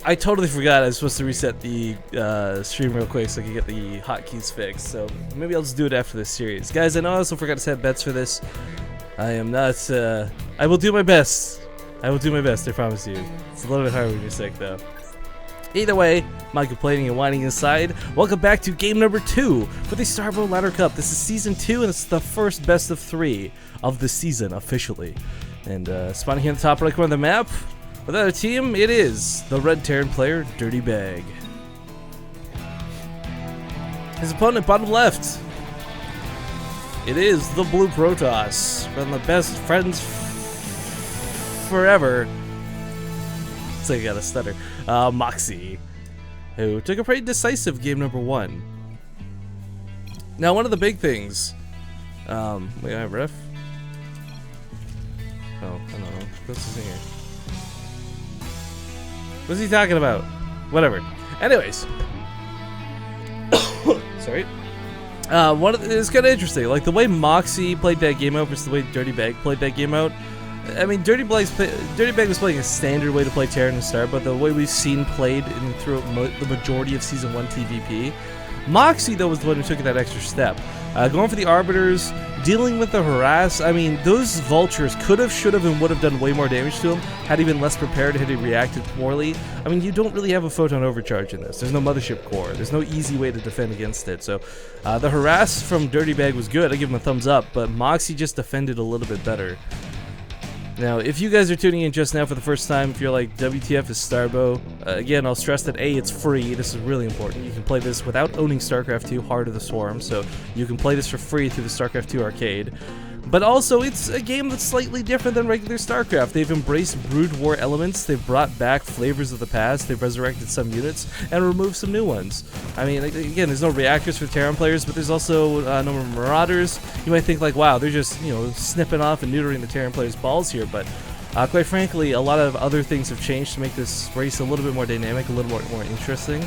I totally forgot I was supposed to reset the stream real quick so I could get the hotkeys fixed. So maybe I'll just do it after this series. Guys, I know I also forgot to set bets for this. I am not, I will do my best. I will do my best, I promise you. It's a little bit hard when you're sick, though. Either way, my complaining and whining aside, welcome back to game number 2 for the Starbow Ladder Cup. This is season 2, and it's the first best of 3 of the season, officially. And spawning here in the top right corner of the map, with our team, it is the red Terran player, Dirtybag. His opponent, bottom left, it is the blue Protoss, from the best friends forever. It's like I got a stutter. Moxie, who took a pretty decisive game number 1. Now, one of the big things. Wait, I have ref? Oh, I don't know. What's this here? What's he talking about? Whatever. Anyways. Sorry. It's kind of interesting. Like, the way Moxie played that game out versus the way Dirtybag played that game out. I mean, Dirtybag was playing a standard way to play Terran and Star, but the way we've seen played throughout the majority of Season 1 TVP. Moxie, though, was the one who took that extra step. Going for the Arbiters, dealing with the harass. I mean, those Vultures could have, should have, and would have done way more damage to him had he been less prepared, had he reacted poorly. I mean, you don't really have a photon overcharge in this. There's no mothership core. There's no easy way to defend against it. So, the harass from Dirtybag was good. I give him a thumbs up, but Moxie just defended a little bit better. Now, if you guys are tuning in just now for the first time, if you're like, WTF is Starbow, again, I'll stress that A, it's free. This is really important. You can play this without owning StarCraft 2, Heart of the Swarm, so you can play this for free through the StarCraft 2 arcade. But also, it's a game that's slightly different than regular StarCraft. They've embraced Brood War elements, they've brought back flavors of the past, they've resurrected some units, and removed some new ones. I mean, again, there's no reactors for Terran players, but there's also no more Marauders. You might think like, wow, they're just, you know, snipping off and neutering the Terran players' balls here, but quite frankly, a lot of other things have changed to make this race a little bit more dynamic, a little more interesting.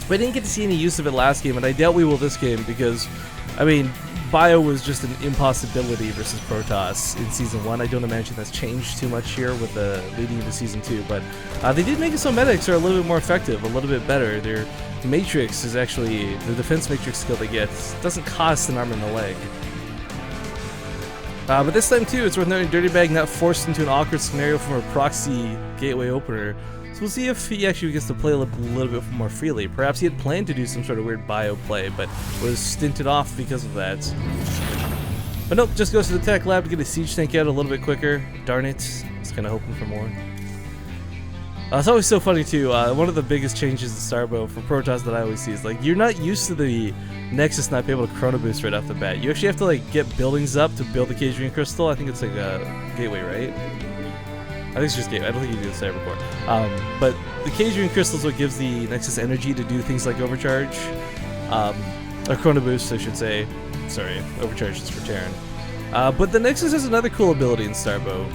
But I didn't get to see any use of it last game, and I doubt we will this game because, I mean, Bio was just an impossibility versus Protoss in Season 1. I don't imagine that's changed too much here with the leading into Season 2, but they did make it so medics are a little bit more effective, a little bit better. Their Matrix is actually, the defense Matrix skill they get doesn't cost an arm in the leg. But this time too, it's worth noting Dirtybag not forced into an awkward scenario from a proxy gateway opener. So we'll see if he actually gets to play a little bit more freely. Perhaps he had planned to do some sort of weird bio play, but was stinted off because of that. But nope, just goes to the tech lab to get a siege tank out a little bit quicker. Darn it, I was kind of hoping for more. It's always so funny too, one of the biggest changes in Starbow for Protoss that I always see is like, you're not used to the Nexus not being able to chrono boost right off the bat. You actually have to like get buildings up to build the Cadrian Crystal. I think it's like a gateway, right? I think it's just gateway, I don't think you do the cyber core. But the Cadrian Crystal is what gives the Nexus energy to do things like overcharge. Or chrono boost, I should say. Sorry, overcharge is for Terran. But the Nexus has another cool ability in Starbow.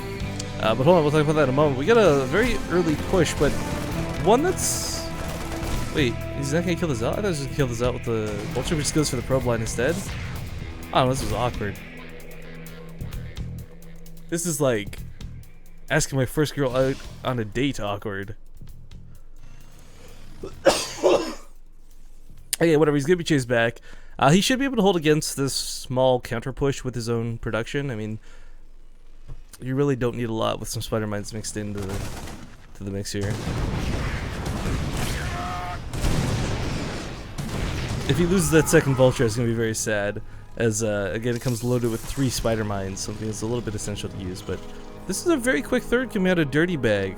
But hold on, we'll talk about that in a moment. We got a very early push, but one that's... Wait, he's not gonna kill this out? I thought he was gonna kill this out with the Vulture, which just goes for the probe line instead. I don't know, this was awkward. This is like asking my first girl out on a date awkward. Okay, whatever, he's gonna be chased back. He should be able to hold against this small counter push with his own production. I mean, you really don't need a lot with some spider mines mixed into the mix here. If he loses that second Vulture, it's going to be very sad, as again it comes loaded with 3 spider mines, something that's a little bit essential to use. But this is a very quick third coming out of Dirtybag.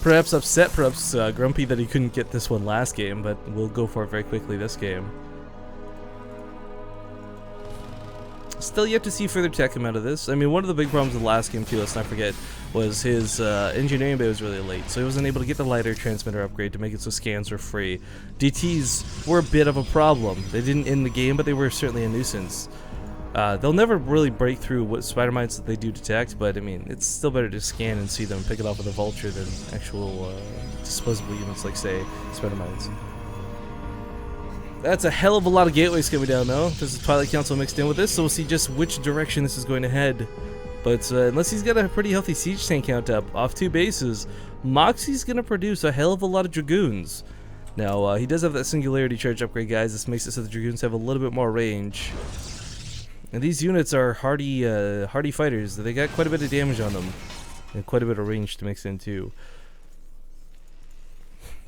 Perhaps upset, perhaps grumpy that he couldn't get this one last game, but we'll go for it very quickly this game. Still yet to see further tech come out of this. I mean, one of the big problems of the last game too, let's not forget, was his engineering bay was really late, so he wasn't able to get the lighter transmitter upgrade to make it so scans were free. DTs were a bit of a problem. They didn't end the game, but they were certainly a nuisance. They'll never really break through what spider mines that they do detect, but I mean, it's still better to scan and see them and pick it off with a Vulture than actual disposable units like, say, spider mines. That's a hell of a lot of gateways coming down, though. There's a Twilight Council mixed in with this, so we'll see just which direction this is going to head But unless he's got a pretty healthy siege tank count up off 2 bases, Moxie's going to produce a hell of a lot of Dragoons. Now, he does have that Singularity Charge upgrade, guys. This makes it so the Dragoons have a little bit more range. And these units are hardy fighters. They got quite a bit of damage on them. And quite a bit of range to mix in, too.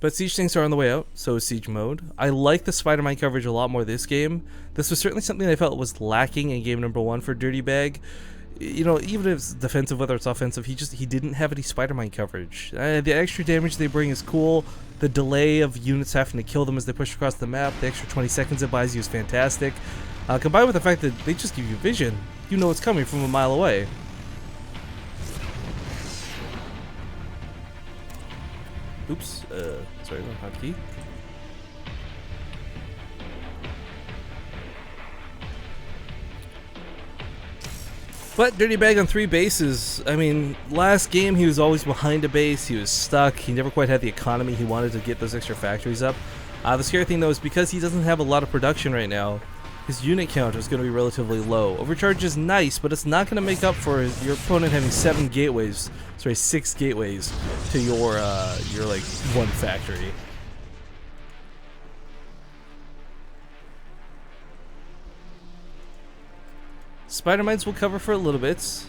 But siege tanks are on the way out, so is siege mode. I like the spider mine coverage a lot more this game. This was certainly something I felt was lacking in game number 1 for Dirtybag. You know, even if it's defensive, whether it's offensive, he didn't have any spider mine coverage. The extra damage they bring is cool. The delay of units having to kill them as they push across the map, the extra 20 seconds it buys you is fantastic. Combined with the fact that they just give you vision. You know it's coming from a mile away. Oops, sorry, wrong hotkey. But Dirtybag on 3 bases, I mean, last game he was always behind a base, he was stuck, he never quite had the economy he wanted to get those extra factories up. The scary thing though is because he doesn't have a lot of production right now, his unit count is going to be relatively low. Overcharge is nice, but it's not going to make up for your opponent having 6 gateways to your like 1 factory. Spider mines will cover for a little bit.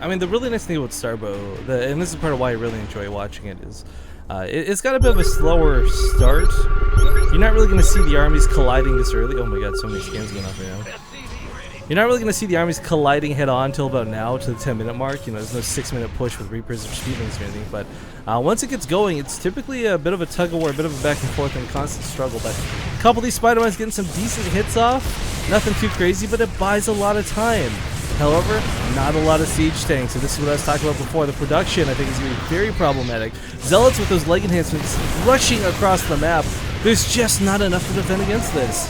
I mean, the really nice thing about Starbow, and this is part of why I really enjoy watching it, is it's got a bit of a slower start. You're not really going to see the armies colliding this early. Oh my god, so many scans going off right now. You're not really going to see the armies colliding head on until about now, to the 10-minute mark. You know, there's no 6-minute push with Reapers or Speedlings or anything. But once it gets going, it's typically a bit of a tug-of-war, a bit of a back and forth and a constant struggle. But a couple of these spider mines getting some decent hits off. Nothing too crazy, but it buys a lot of time. However, not a lot of siege tanks, and this is what I was talking about before. The production, I think, is going to be very problematic. Zealots with those leg enhancements rushing across the map. There's just not enough to defend against this.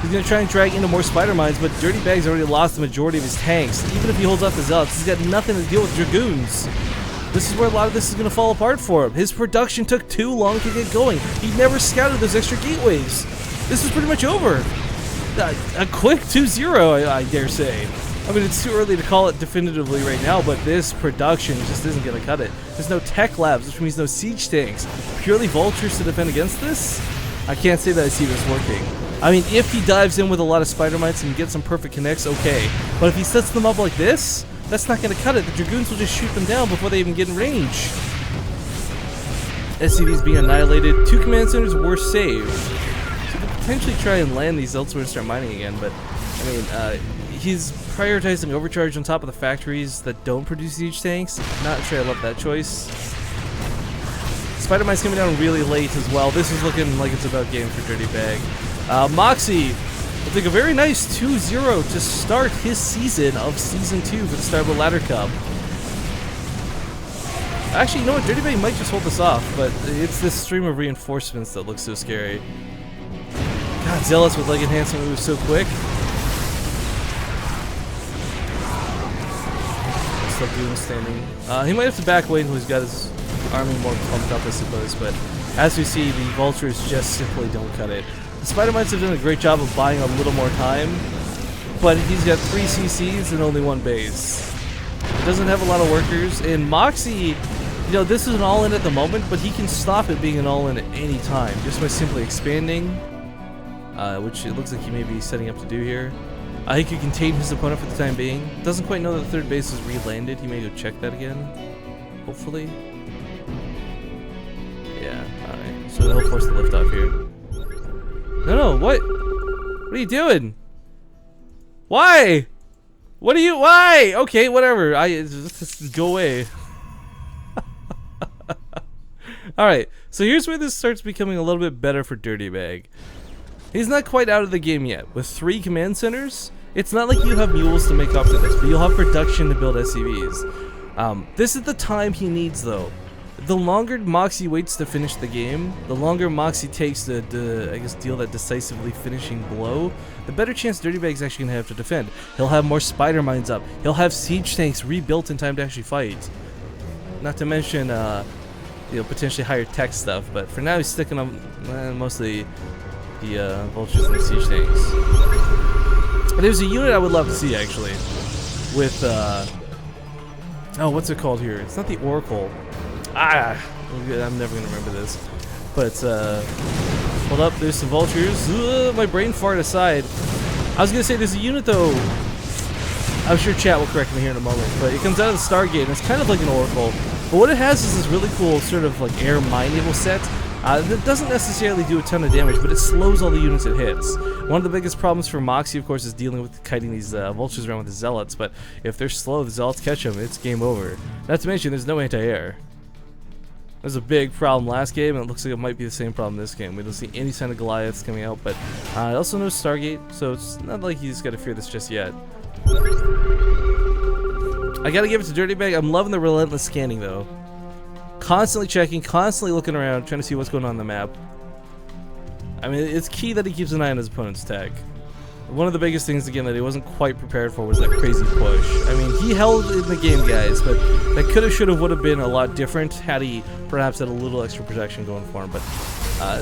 He's going to try and drag into more spider mines, but Dirtybag's already lost the majority of his tanks. Even if he holds off the Zealots, he's got nothing to deal with Dragoons. This is where a lot of this is going to fall apart for him. His production took too long to get going. He never scouted those extra gateways. This is pretty much over. A quick 2-0, I dare say. I mean, it's too early to call it definitively right now, but this production just isn't going to cut it. There's no tech labs, which means no siege tanks. Purely vultures to defend against this? I can't say that I see this working. I mean, if he dives in with a lot of spider mites and gets some perfect connects, okay. But if he sets them up like this, that's not going to cut it. The Dragoons will just shoot them down before they even get in range. SCVs being annihilated. 2 command centers were saved. So we could potentially try and land these elsewhere and start mining again, but, I mean, he's prioritizing overcharge on top of the factories that don't produce siege tanks. Not sure I love that choice. Spider mine's coming down really late as well. This is looking like it's about game for Dirtybag. Moxie will take a very nice 2-0 to start his season of Season 2 for the Starbow Ladder Cup. Actually, you know what? Dirtybag might just hold this off, but it's this stream of reinforcements that looks so scary. God, Zealous with leg enhancement moves so quick. Still doing standing. He might have to back away until he's got his army more pumped up, I suppose, but as we see, the vultures just simply don't cut it. The spider mites have done a great job of buying a little more time, but he's got 3 CCs and only 1 base. He doesn't have a lot of workers, and Moxie, you know, this is an all-in at the moment, but he can stop it being an all-in at any time, just by simply expanding, which it looks like he may be setting up to do here. He could contain his opponent for the time being. Doesn't quite know that the 3rd base is re-landed. He may go check that again, hopefully. Yeah, alright, so he'll force the lift off here. No, what? What are you doing? Why? Why? Okay, whatever. Just go away. Alright, so here's where this starts becoming a little bit better for Dirtybag. He's not quite out of the game yet. With 3 command centers, it's not like you have mules to make up for this, but you'll have production to build SCVs. This is the time he needs, though. The longer Moxie waits to finish the game, the longer Moxie takes to I guess, deal that decisively finishing blow, the better chance Dirtybag's actually going to have to defend. He'll have more spider mines up. He'll have siege tanks rebuilt in time to actually fight. Not to mention, you know, potentially higher tech stuff, but for now he's sticking on mostly the vultures and the siege tanks. There's a unit I would love to see, actually, with, oh, what's it called here? It's not the Oracle. I'm never going to remember this. But, hold up, there's some vultures. My brain fart aside. I was going to say, there's a unit, though, I'm sure chat will correct me here in a moment, but it comes out of the Stargate, and it's kind of like an Oracle. But what it has is this really cool sort of, like, air mine-able set. That doesn't necessarily do a ton of damage, but it slows all the units it hits. One of the biggest problems for Moxie, of course, is dealing with kiting these vultures around with the Zealots, but if they're slow, the Zealots catch them, it's game over. Not to mention, there's no anti-air. There's a big problem last game, and it looks like it might be the same problem this game. We don't see any sign of Goliaths coming out, but also no Stargate, so it's not like he's got to fear this just yet. I gotta give it to Dirtybag. I'm loving the relentless scanning, though. Constantly checking, constantly looking around, trying to see what's going on the map. I mean, it's key that he keeps an eye on his opponent's tech. One of the biggest things, again, that he wasn't quite prepared for was that crazy push. I mean, he held in the game, guys, but that coulda, shoulda, woulda been a lot different had he perhaps had a little extra protection going for him. But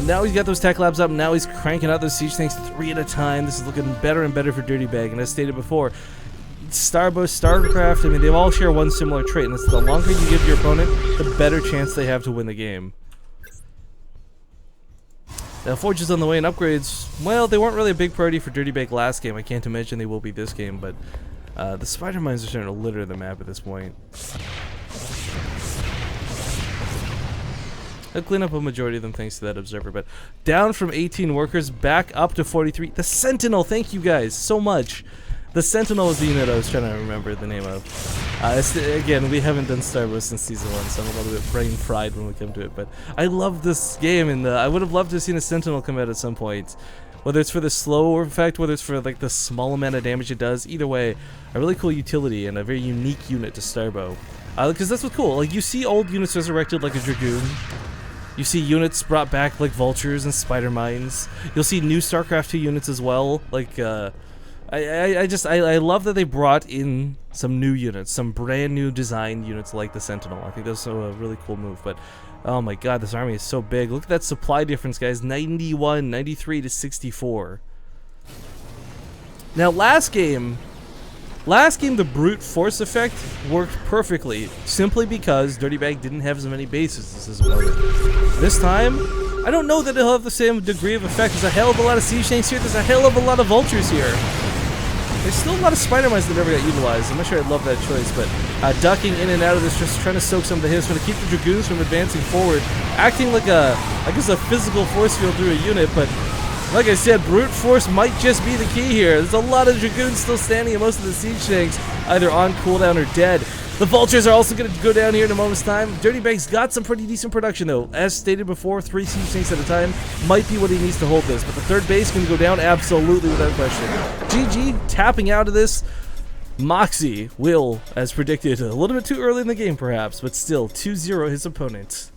now he's got those tech labs up, and now he's cranking out those siege tanks 3 at a time. This is looking better and better for Dirtybag, and as stated before, Starbow, StarCraft, I mean, they all share one similar trait, and it's the longer you give your opponent, the better chance they have to win the game. Now, forges on the way and upgrades, well, they weren't really a big priority for Dirtybag last game. I can't imagine they will be this game, but the spider mines are starting to litter the map at this point. I'll clean up a majority of them thanks to that observer, but down from 18 workers, back up to 43. The Sentinel, thank you guys so much. The Sentinel is the unit I was trying to remember the name of. Again, we haven't done Starbow since Season 1, so I'm a little bit brain fried when we come to it. But I love this game, and I would have loved to have seen a Sentinel come out at some point. Whether it's for the slow effect, whether it's for like the small amount of damage it does, either way, a really cool utility and a very unique unit to Starbow. Because that's what's cool. Like, you see old units resurrected like a Dragoon. You see units brought back like Vultures and Spider Mines. You'll see new StarCraft 2 units as well, like I love that they brought in some new units, some brand new design units like the Sentinel. I think that's a really cool move, but oh my god, this army is so big. Look at that supply difference, guys. 93 to 64. Now, last game, the brute force effect worked perfectly, simply because Dirtybag didn't have as many bases as his opponent. This time, I don't know that it'll have the same degree of effect. There's a hell of a lot of siege tanks here. There's a hell of a lot of vultures here. There's still a lot of spider mines that never got utilized. I'm not sure I love that choice, but ducking in and out of this, just trying to soak some of the hits, trying to keep the Dragoons from advancing forward, acting like a physical force field through a unit, but like I said, brute force might just be the key here. There's a lot of Dragoons still standing and most of the siege tanks either on cooldown or dead. The Vultures are also going to go down here in a moment's time. Dirtybag's got some pretty decent production, though. As stated before, 3 siege tanks at a time might be what he needs to hold this. But the third base can go down absolutely without question. GG tapping out of this. Moxie will, as predicted, a little bit too early in the game perhaps, but still 2-0 his opponent.